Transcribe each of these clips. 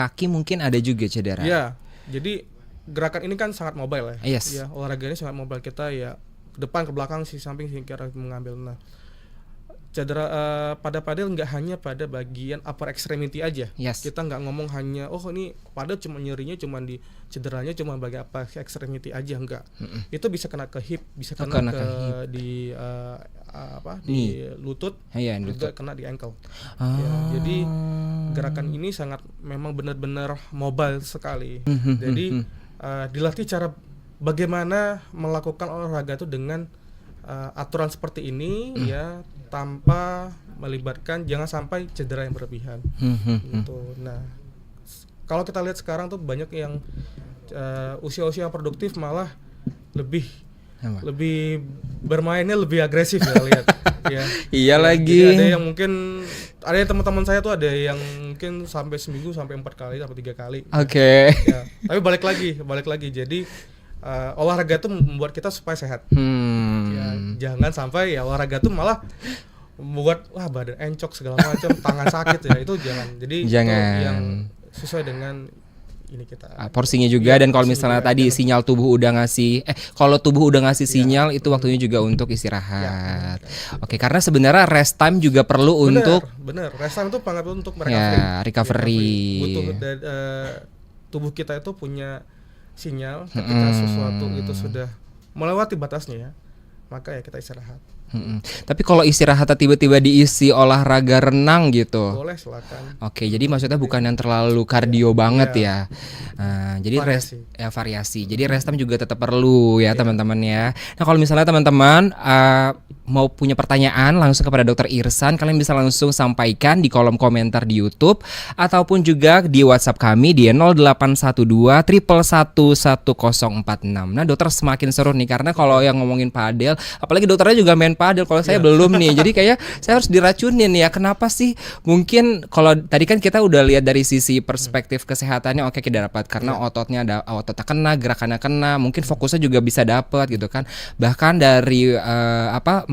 kaki mungkin ada juga cedera. Ya, jadi gerakan ini kan sangat mobile ya. Yes. Ya, olahraga ini sangat mobile, kita ya ke depan, ke belakang, sisi samping, sisi kiri mengambil. Nah, cedera pada padel nggak hanya pada bagian upper extremity aja. Yes. Kita nggak ngomong hanya ini padel cuma nyerinya cuma di cederanya cuma bagian upper extremity aja, enggak. Itu bisa kena ke hip, bisa kena ke hip. Di lutut, juga kena di ankle. Ya, jadi gerakan ini sangat memang benar-benar mobile sekali. Jadi dilatih cara bagaimana melakukan olahraga itu dengan aturan seperti ini ya, tanpa melibatkan, jangan sampai cedera yang berlebihan. Gitu. Nah, kalau kita lihat sekarang tuh banyak yang usia-usia yang produktif malah lebih bermainnya lebih agresif ya, lihat. Ya. Iya lagi. Jadi ada yang mungkin teman-teman saya tuh ada yang mungkin sampai seminggu sampai 4 kali atau 3 kali. Oke. Ya. Tapi balik lagi. Jadi olahraga itu membuat kita supaya sehat. Ya, jangan sampai ya olahraga itu malah membuat badan encok segala macam, tangan sakit ya, itu jangan. Jadi jangan. Itu yang sesuai dengan ini kita. Porsinya juga, dan kalau misalnya tadi sinyal tubuh udah ngasih kalau tubuh udah ngasih sinyal, itu waktunya juga untuk istirahat. Oke, karena sebenarnya rest time juga perlu untuk rest time itu sangat untuk recovery. Butuh tubuh kita itu punya sinyal ketika sesuatu itu sudah melewati batasnya ya, maka ya kita istirahat. Tapi kalau istirahat tiba-tiba diisi olahraga renang gitu, boleh, silakan. Oke, jadi maksudnya bukan yang terlalu kardio banget ya. Jadi variasi. Jadi rest time juga tetap perlu ya teman-teman ya. Nah, kalau misalnya teman-teman mau punya pertanyaan langsung kepada Dr. Irsan, kalian bisa langsung sampaikan di kolom komentar di YouTube ataupun juga di WhatsApp kami di 0812 111 1046. Nah, dokter semakin seru nih karena kalau yang ngomongin padel, apalagi dokternya juga main padel, kalau saya belum nih. Jadi kayak saya harus diracunin ya. Kenapa sih? Mungkin kalau tadi kan kita udah lihat dari sisi perspektif kesehatannya, oke, kita dapat karena ototnya kena, gerakannya kena, mungkin fokusnya juga bisa dapat gitu kan. Bahkan dari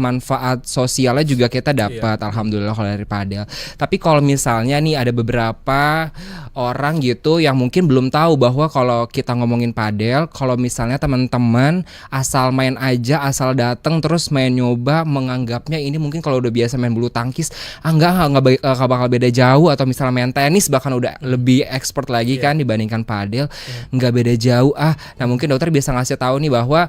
manfaat sosialnya juga kita dapat, alhamdulillah kalau dari padel. Tapi kalau misalnya nih ada beberapa orang gitu yang mungkin belum tahu bahwa kalau kita ngomongin padel, kalau misalnya teman-teman asal main aja, asal datang terus main nyoba, menganggapnya ini mungkin kalau udah biasa main bulu tangkis, enggak bakal beda jauh, atau misalnya main tenis bahkan udah lebih expert lagi kan dibandingkan padel, enggak beda jauh. Nah mungkin dokter bisa ngasih tahu nih bahwa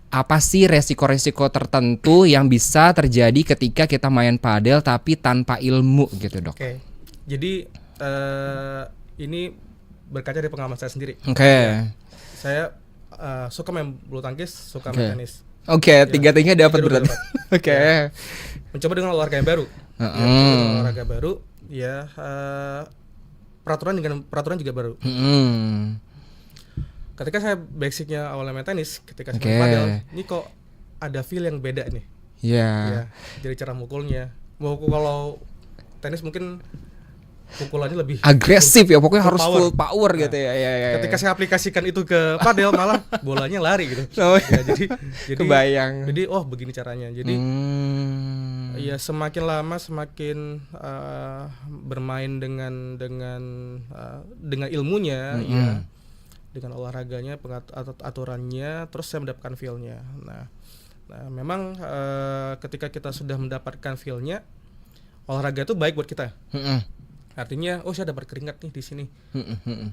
apa sih resiko-resiko tertentu yang bisa terjadi ketika kita main padel tapi tanpa ilmu gitu, Dok? Oke. Jadi ini berkaca dari pengalaman saya sendiri. Oke. Saya suka main bulu tangkis, suka main tenis. Oke, tiga-tiganya dapat berarti. Oke. Mencoba dengan olahraga yang baru. Olahraga baru, ya peraturan juga baru. Ketika saya basicnya awalnya main tenis, ketika saya main padel, ini kok ada feel yang beda nih. Ya, jadi cara mukulnya. Kalau tenis mungkin pukulannya lebih agresif ya, pokoknya harus full power gitu ya. Ketika saya aplikasikan itu ke padel malah bolanya lari gitu. Jadi kebayang. Jadi begini caranya. Jadi ya semakin lama semakin bermain dengan ilmunya ya, dengan olahraganya, aturannya, terus saya mendapatkan feel-nya. Nah memang ketika kita sudah mendapatkan feel-nya, olahraga itu baik buat kita. Artinya, saya dapat keringat nih di sini.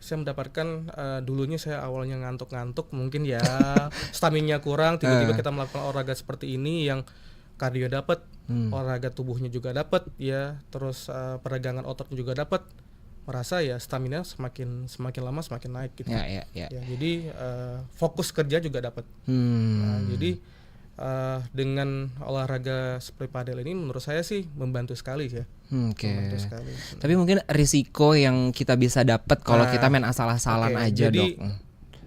Saya mendapatkan dulunya saya awalnya ngantuk-ngantuk, mungkin ya stamina kurang, tiba-tiba kita melakukan olahraga seperti ini yang kardio dapat, olahraga tubuhnya juga dapat, ya, terus peregangan ototnya juga dapat. Merasa ya stamina semakin lama semakin naik gitu. Ya. Jadi fokus kerja juga dapat. Jadi dengan olahraga seperti padel ini menurut saya sih membantu sekali ya. Membantu sekali. Tapi mungkin risiko yang kita bisa dapat kalau kita main asal-asalan aja, jadi, Dok.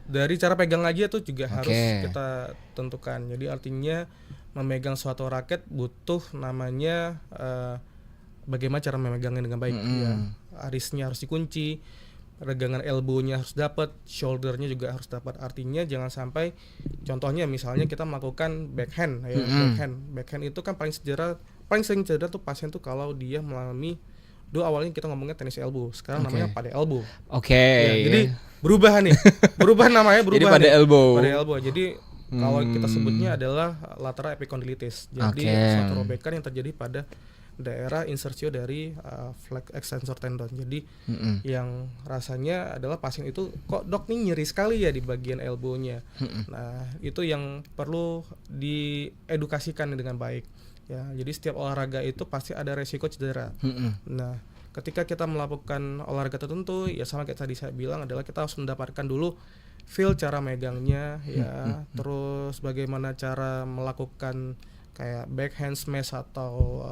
Dari cara pegang aja tuh juga harus kita tentukan. Jadi artinya memegang suatu raket butuh namanya bagaimana cara memegangnya dengan baik. Ya, arisnya harus dikunci, regangan elbow-nya harus dapat, shoulder-nya juga harus dapat. Artinya jangan sampai, contohnya misalnya kita melakukan backhand, backhand itu kan paling sering cedera tuh pasien tuh kalau dia mengalami Dulu awalnya kita ngomongnya tenis elbow, sekarang Oke. namanya padel elbow. Oke. Ya, jadi berubah nih, berubah namanya, Jadi berubah pada nih. elbow. Padel elbow. Jadi kalau kita sebutnya adalah lateral epicondylitis. Jadi Oke. suatu robekan yang terjadi pada daerah insertio dari flex extensor tendon. Jadi yang rasanya adalah pasien itu kok dok nih nyeri sekali ya di bagian elbownya. Nah itu yang perlu diedukasikan dengan baik. Ya, jadi setiap olahraga itu pasti ada resiko cedera. Nah, ketika kita melakukan olahraga tertentu, ya sama kayak tadi saya bilang adalah kita harus mendapatkan dulu feel cara megangnya, ya, terus bagaimana cara melakukan kayak backhand smash atau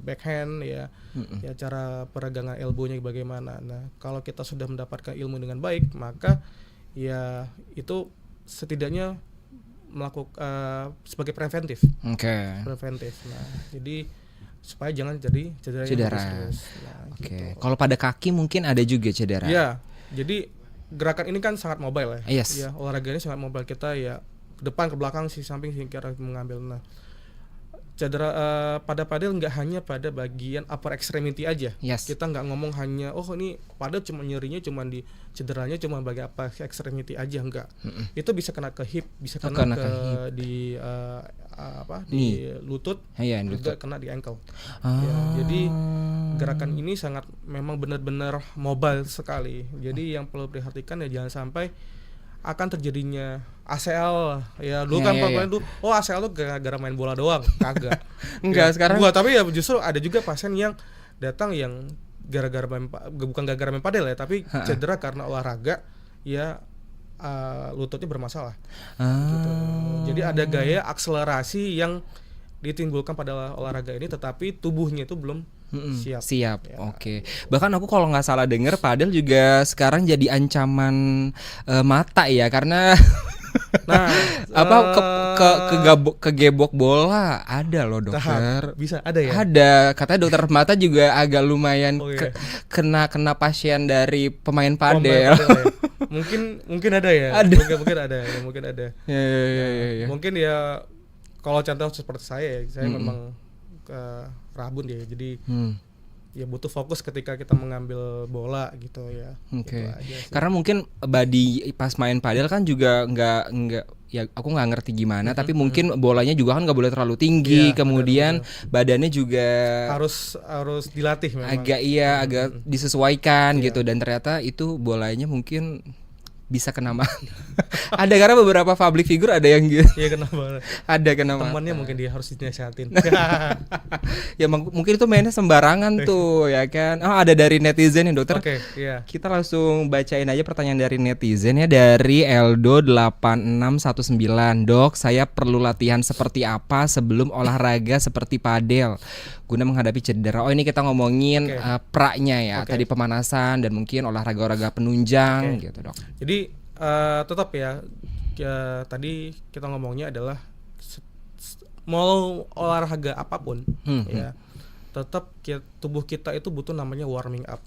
backhand, ya, ya cara peregangan elbownya bagaimana. Nah, kalau kita sudah mendapatkan ilmu dengan baik, maka ya itu setidaknya melakukan sebagai preventif. Preventif. Nah, jadi supaya jangan jadi cedera. Nah, Oke. gitu. Kalau pada kaki mungkin ada juga cedera. Ya, jadi gerakan ini kan sangat mobile ya. Yes. Ya, olahraga ini sangat mobile, kita ya ke depan, ke belakang, sisi samping, kira mengambil. Nah, cedera pada padel nggak hanya pada bagian upper extremity aja. Yes. Kita nggak ngomong hanya ini padel cuma nyerinya cuma di cederanya cuma bagian upper extremity aja, enggak. Itu bisa kena ke hip, bisa kena ke di di lutut, juga kena di ankle. Ya, jadi gerakan ini sangat memang benar-benar mobile sekali. Jadi yang perlu diperhatikan ya jangan sampai akan terjadinya ACL ya. Dulu kan pemain tuh ACL tuh gara-gara main bola doang, kagak. Enggak, ya, sekarang tapi ya justru ada juga pasien yang datang yang gara-gara bukan gara-gara main padel ya, tapi cedera karena olahraga ya, lututnya bermasalah. Gitu. Jadi ada gaya akselerasi yang ditimbulkan pada olahraga ini, tetapi tubuhnya itu belum siap. Ya. Oke. Bahkan aku kalau nggak salah dengar padel juga sekarang jadi ancaman mata ya, karena nah kegebok bola ada loh dokter. Bisa ada ya? Ada, katanya dokter mata juga agak lumayan kena pasien dari pemain padel. Ya. Mungkin ada ya. Mungkin ada. Ya. Mungkin ya kalau contoh seperti saya memang rabun ya, jadi ya butuh fokus ketika kita mengambil bola gitu ya. Oke. Gitu karena mungkin body pas main padel kan juga nggak ya, aku nggak ngerti gimana, tapi mungkin bolanya juga kan nggak boleh terlalu tinggi, kemudian badannya juga harus dilatih memang. agak disesuaikan gitu, dan ternyata itu bolanya mungkin bisa kena mata. Ada, karena beberapa public figure ada yang gitu. Iya, kenapa? Ada kena mata. Temannya mungkin dia harus dinasihatin. Ya mungkin itu mainnya sembarangan tuh ya kan. Ada dari netizen nih dokter. Oke, iya. Kita langsung bacain aja pertanyaan dari netizen ya, dari Eldo8619. Dok, saya perlu latihan seperti apa sebelum olahraga seperti padel guna menghadapi cedera? Oh, ini kita ngomongin pra-nya ya. Tadi pemanasan dan mungkin olahraga-olahraga penunjang gitu, Dok. Jadi tetap ya, tadi kita ngomongnya adalah mau olahraga apapun ya, tetap tubuh kita itu butuh namanya warming up.